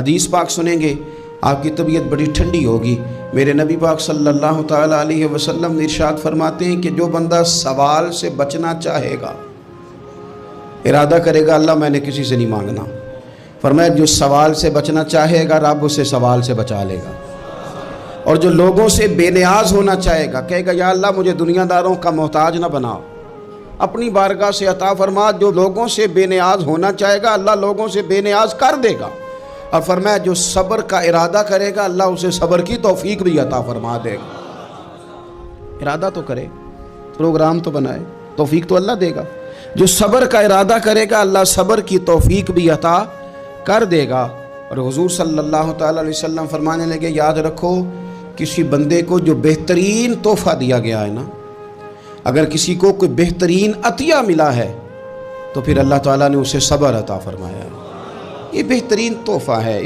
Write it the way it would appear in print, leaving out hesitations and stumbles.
حدیث پاک سنیں گے آپ کی طبیعت بڑی ٹھنڈی ہوگی۔ میرے نبی پاک صلی اللہ تعالیٰ علیہ وسلم ارشاد فرماتے ہیں کہ جو بندہ سوال سے بچنا چاہے گا، ارادہ کرے گا اللہ میں نے کسی سے نہیں مانگنا، فرمایا جو سوال سے بچنا چاہے گا رب اسے سوال سے بچا لے گا۔ اور جو لوگوں سے بے نیاز ہونا چاہے گا، کہے گا یا اللہ مجھے دنیا داروں کا محتاج نہ بناؤ، اپنی بارگاہ سے عطا فرما۔ جو لوگوں سے بے نیاز ہونا چاہے گا اللہ لوگوں سے بے نیاز کر دے گا۔ اور فرمایا جو صبر کا ارادہ کرے گا اللہ اسے صبر کی توفیق بھی عطا فرما دے گا۔ ارادہ تو کرے، پروگرام تو بنائے، توفیق تو اللہ دے گا۔ جو صبر کا ارادہ کرے گا اللہ صبر کی توفیق بھی عطا کر دے گا۔ اور حضور صلی اللہ تعالیٰ علیہ وسلم فرمانے لگے یاد رکھو کسی بندے کو جو بہترین تحفہ دیا گیا ہے نا، اگر کسی کو کوئی بہترین عطیہ ملا ہے تو پھر اللہ تعالیٰ نے اسے صبر عطا فرمایا ہے۔ یہ بہترین تحفہ ہے۔